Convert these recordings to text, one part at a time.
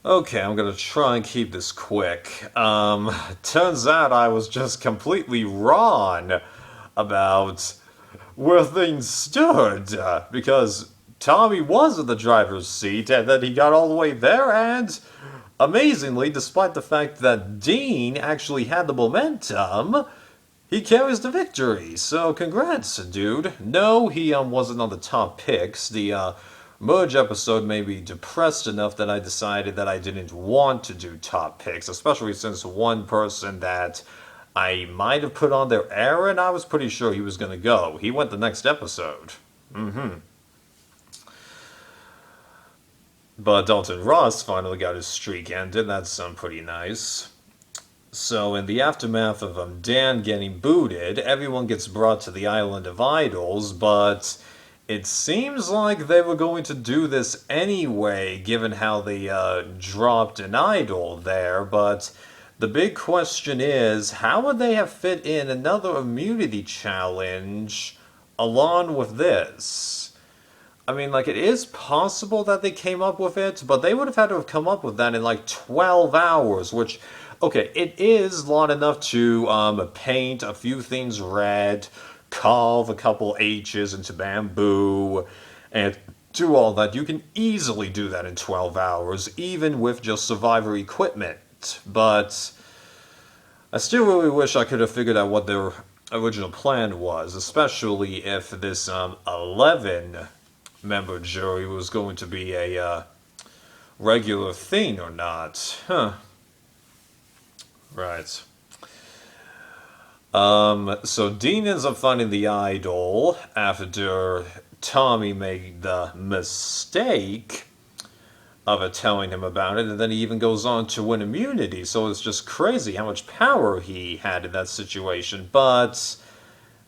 Okay, I'm gonna try and keep this quick. Turns out I was just completely wrong about where things stood, because Tommy was in the driver's seat, and then he got all the way there, and amazingly, despite the fact that Dean actually had the momentum, he carries the victory. So congrats, dude. No, he wasn't on the top picks. The merge episode made me depressed enough that I decided that I didn't want to do top picks, especially since one person that I might have put on there, Aaron, I was pretty sure he was going to go. He went the next episode. But Dalton Ross finally got his streak ended. That's pretty nice. So, in the aftermath of Dan getting booted, everyone gets brought to the Island of Idols, but it seems like they were going to do this anyway, given how they dropped an idol there. But the big question is, how would they have fit in another immunity challenge along with this? I mean, like, it is possible that they came up with it, but they would have had to have come up with that in like 12 hours, which, okay, it is long enough to paint a few things red, carve a couple H's into bamboo, and do all that. You can easily do that in 12 hours, even with just Survivor equipment. But I still really wish I could have figured out what their original plan was, especially if this 11 member jury was going to be a regular thing or not. Huh. Right. So Dean ends up finding the idol after Tommy made the mistake of telling him about it, and then he even goes on to win immunity. So it's just crazy how much power he had in that situation. But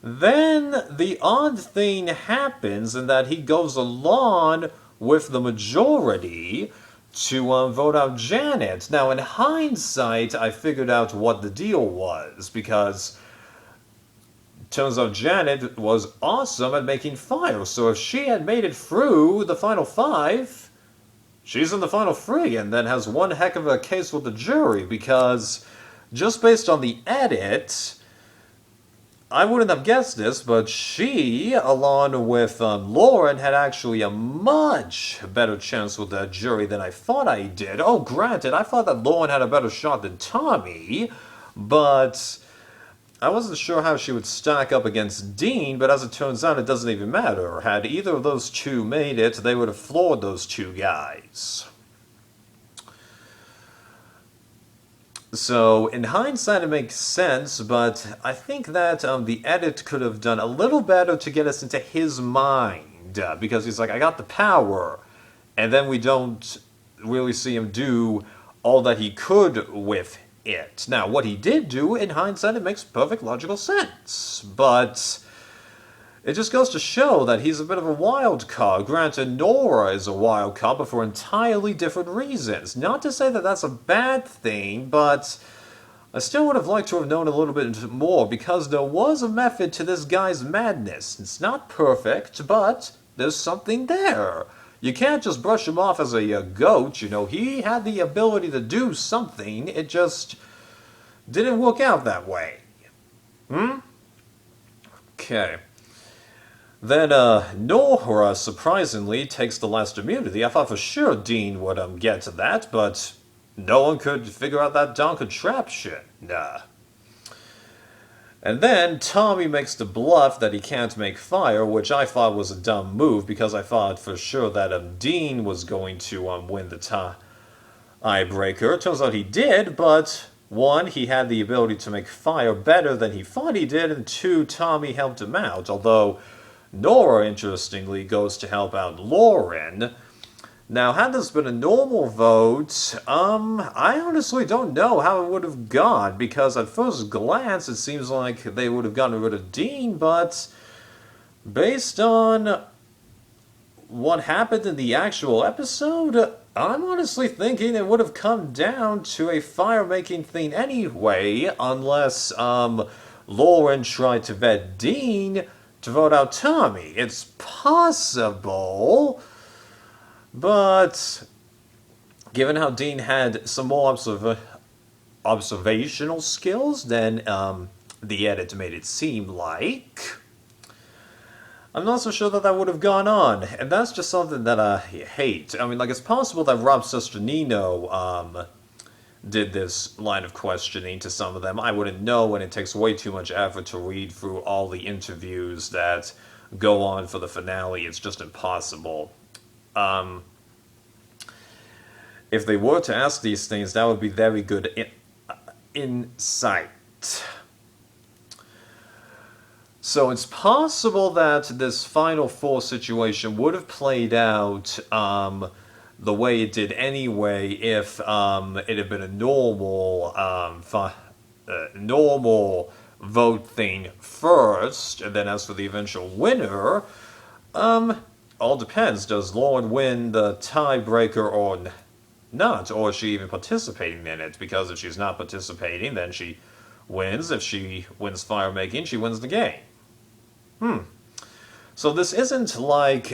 then the odd thing happens in that he goes along with the majority to vote out Janet. Now, in hindsight, I figured out what the deal was because turns out Janet was awesome at making fire. So if she had made it through the final five, she's in the final three and then has one heck of a case with the jury because just based on the edit, I wouldn't have guessed this, but she, along with Lauren, had actually a much better chance with the jury than I thought I did. Oh, granted, I thought that Lauren had a better shot than Tommy, but I wasn't sure how she would stack up against Dean, but as it turns out, it doesn't even matter. Had either of those two made it, they would have floored those two guys. So, in hindsight, it makes sense, but I think that the edit could have done a little better to get us into his mind. Because he's like, I got the power. And then we don't really see him do all that he could with it. Now, what he did do, in hindsight, it makes perfect logical sense. But it just goes to show that he's a bit of a wild card. Granted, Nora is a wild card, but for entirely different reasons. Not to say that that's a bad thing, but I still would have liked to have known a little bit more because there was a method to this guy's madness. It's not perfect, but there's something there. You can't just brush him off as a goat, you know. He had the ability to do something, it just didn't work out that way. Hmm? Okay. Then Nora, surprisingly, takes the last immunity. I thought for sure Dean would get to that, but no one could figure out that Don could trap shit. Nah. And then Tommy makes the bluff that he can't make fire, which I thought was a dumb move because I thought for sure that Dean was going to win the tiebreaker. Turns out he did, but one, he had the ability to make fire better than he thought he did, and two, Tommy helped him out, although Nora, interestingly, goes to help out Lauren. Now, had this been a normal vote, I honestly don't know how it would have gone, because at first glance it seems like they would have gotten rid of Dean, but based on what happened in the actual episode, I'm honestly thinking it would have come down to a fire-making thing anyway, unless, Lauren tried to vet Dean to vote out Tommy. It's possible, but given how Dean had some more observational skills than the edit made it seem like, I'm not so sure that that would have gone on, and that's just something that I hate. I mean, like, it's possible that Rob Sesternino did this line of questioning to some of them. I wouldn't know, and it takes way too much effort to read through all the interviews that go on for the finale. It's just impossible. If they were to ask these things, that would be very good insight. So it's possible that this Final Four situation would have played out the way it did anyway if it had been a normal vote thing first, and then as for the eventual winner, all depends. Does Lauren win the tiebreaker or not, or is she even participating in it? Because if she's not participating, then she wins. If she wins fire making, she wins the game. So this isn't like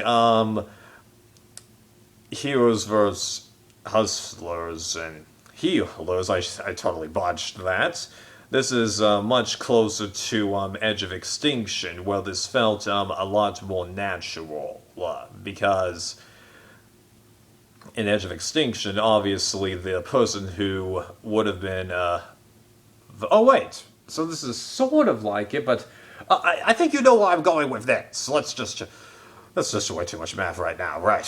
heroes versus hustlers and healers. I totally botched that. This is much closer to Edge of Extinction, where this felt a lot more natural, because in Edge of Extinction, obviously the person who would have been oh wait, so this is sort of like it, but I think you know where I'm going with this. That's just way too much math right now, right?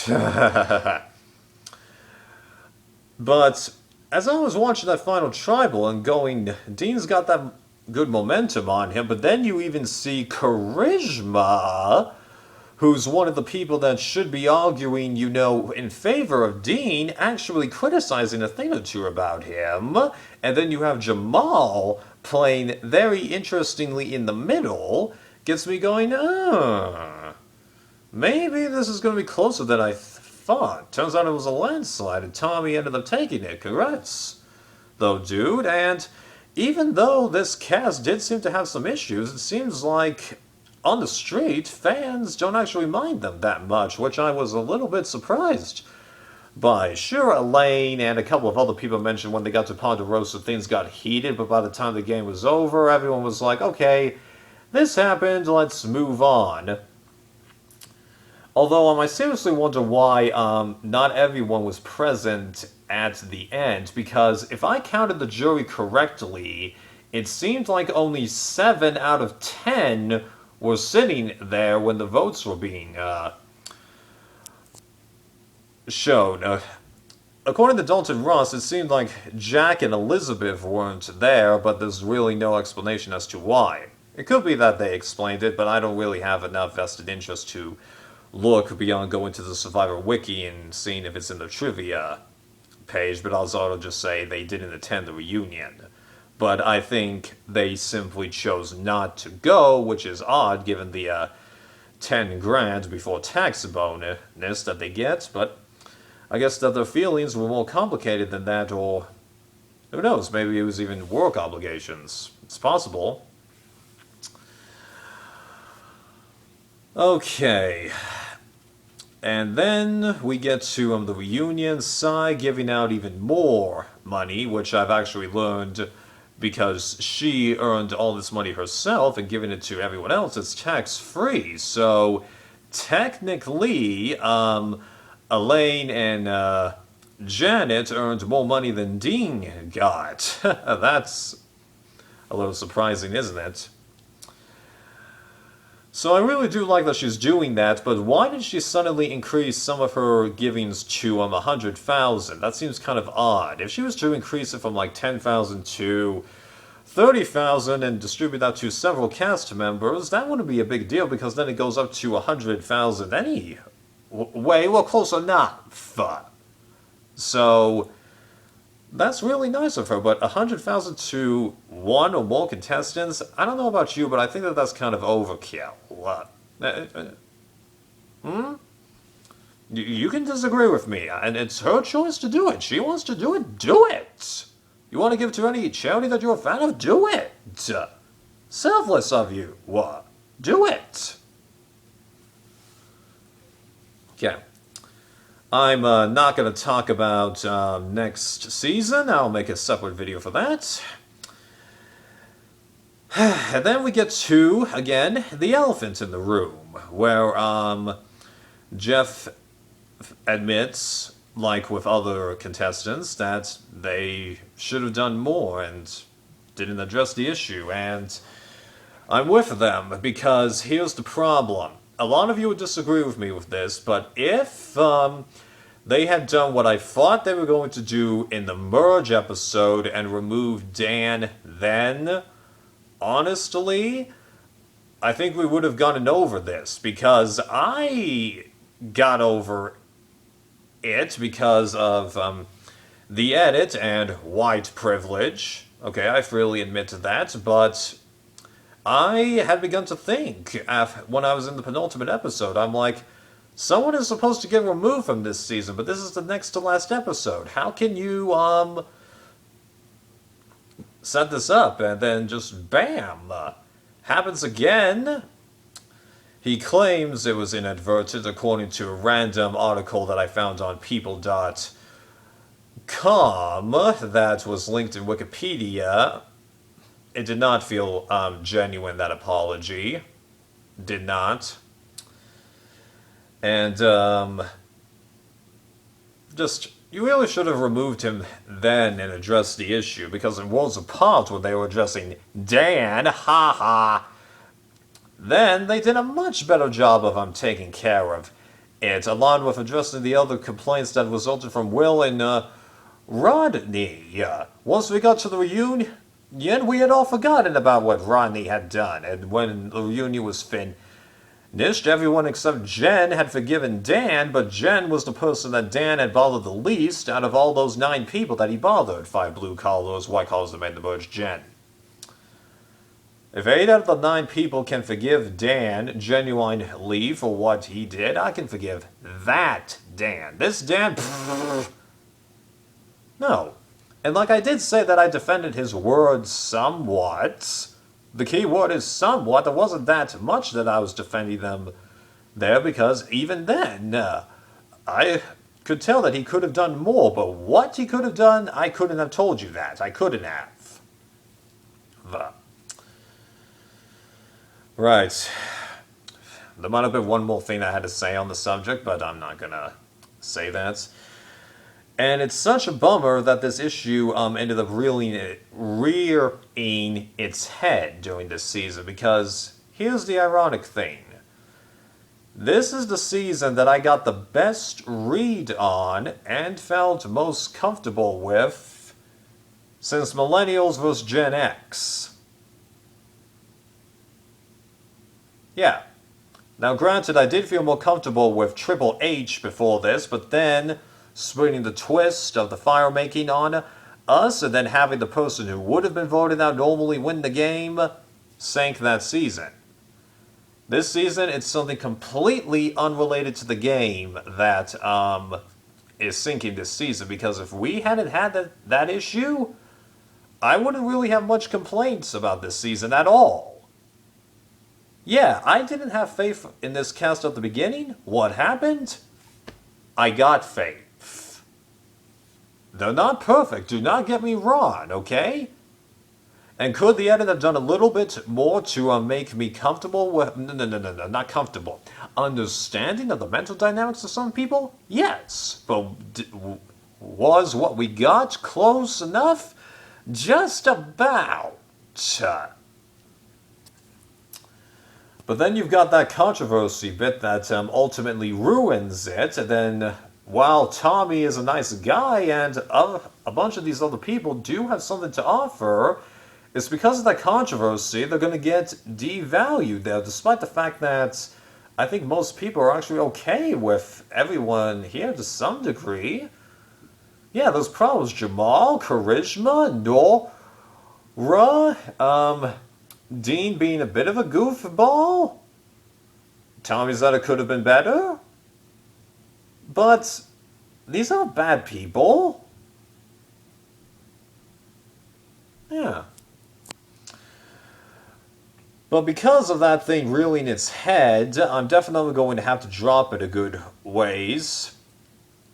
But as I was watching that final tribal and going, Dean's got that good momentum on him, but then you even see Charisma, who's one of the people that should be arguing, in favor of Dean, actually criticizing a thing or two about him. And then you have Jamal playing very interestingly in the middle, gets me going, maybe this is going to be closer than I thought. Turns out it was a landslide, and Tommy ended up taking it. Congrats, though, dude. And even though this cast did seem to have some issues, it seems like on the street, fans don't actually mind them that much, which I was a little bit surprised by. Sure, Elaine and a couple of other people mentioned when they got to Ponderosa, things got heated, but by the time the game was over, everyone was like, okay, this happened, let's move on. Although I seriously wonder why not everyone was present at the end, because if I counted the jury correctly, it seemed like only 7 out of 10 were sitting there when the votes were being shown. According to Dalton Ross, it seemed like Jack and Elizabeth weren't there, but there's really no explanation as to why. It could be that they explained it, but I don't really have enough vested interest to look beyond going to the Survivor Wiki and seeing if it's in the trivia page, but I'll sort of just say they didn't attend the reunion. But I think they simply chose not to go, which is odd given the 10 grand before tax bonus that they get, but I guess that their feelings were more complicated than that, or who knows, maybe it was even work obligations. It's possible. Okay. And then we get to the reunion, Sai giving out even more money, which I've actually learned because she earned all this money herself and giving it to everyone else, it's tax-free. So technically, Elaine and Janet earned more money than Dean got. That's a little surprising, isn't it? So I really do like that she's doing that, but why did she suddenly increase some of her givings to 100,000? That seems kind of odd. If she was to increase it from like 10,000 to 30,000 and distribute that to several cast members, that wouldn't be a big deal because then it goes up to 100,000 anyway. Well, close enough. So that's really nice of her, but 100,000 to one or more contestants, I don't know about you, but I think that that's kind of overkill. You can disagree with me, and it's her choice to do it. She wants to do it, do it! You want to give to any charity that you're a fan of? Do it! Selfless of you. What? Do it! Okay. I'm not going to talk about next season. I'll make a separate video for that. And then we get to, again, the elephant in the room, where Jeff admits, like with other contestants, that they should have done more and didn't address the issue. And I'm with them, because here's the problem. A lot of you would disagree with me with this, but if they had done what I thought they were going to do in the Merge episode and removed Dan then, honestly, I think we would have gotten over this, because I got over it because of the edit and white privilege. Okay, I freely admit to that, but I had begun to think, when I was in the penultimate episode, I'm like, someone is supposed to get removed from this season, but this is the next to last episode. How can you, set this up and then just BAM! Happens again. He claims it was inadvertent according to a random article that I found on people.com that was linked in Wikipedia. It did not feel genuine, that apology. Did not. And, you really should have removed him then and addressed the issue, because in Worlds Apart, when they were addressing Dan, haha, then they did a much better job of taking care of it, along with addressing the other complaints that resulted from Will and Rodney. Once we got to the reunion, we had all forgotten about what Rodney had done, and when the reunion was finished, everyone except Jen had forgiven Dan, but Jen was the person that Dan had bothered the least out of all those 9 people that he bothered. 5 blue collars, white collars that made the merge, Jen. If 8 out of the 9 people can forgive Dan genuinely for what he did, I can forgive that Dan. This Dan, no. And like I did say that I defended his words somewhat. The key word is somewhat. There wasn't that much that I was defending them there, because even then, I could tell that he could have done more, but what he could have done, I couldn't have told you that. I couldn't have. Right. There might have been one more thing I had to say on the subject, but I'm not gonna say that. And it's such a bummer that this issue ended up rearing its head during this season, because here's the ironic thing. This is the season that I got the best read on and felt most comfortable with since Millennials vs. Gen X. Yeah. Now granted, I did feel more comfortable with Triple H before this, but then splitting the twist of the fire making on us, and then having the person who would have been voted out normally win the game, sank that season. This season, it's something completely unrelated to the game that is sinking this season, because if we hadn't had that issue, I wouldn't really have much complaints about this season at all. Yeah, I didn't have faith in this cast at the beginning. What happened? I got faith. They're not perfect, do not get me wrong, okay? And could the edit have done a little bit more to make me comfortable with... No, not comfortable. Understanding of the mental dynamics of some people? Yes. But was what we got close enough? Just about. But then you've got that controversy bit that ultimately ruins it, and then while Tommy is a nice guy and a bunch of these other people do have something to offer, it's because of that controversy they're going to get devalued there, despite the fact that I think most people are actually okay with everyone here to some degree. Yeah, those problems, Jamal, Charisma, Nora, Dean being a bit of a goofball. Tommy said it could have been better. But these aren't bad people. Yeah. But because of that thing reeling its head, I'm definitely going to have to drop it a good ways.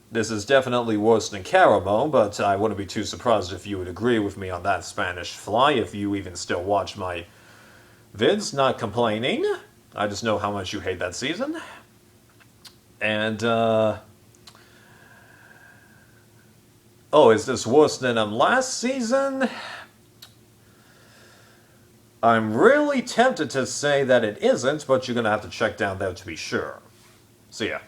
This is definitely worse than Caramel, but I wouldn't be too surprised if you would agree with me on that, Spanish Fly, if you even still watch my vids. Not complaining. I just know how much you hate that season. And, oh, is this worse than last season? I'm really tempted to say that it isn't, but you're going to have to check down there to be sure. See ya.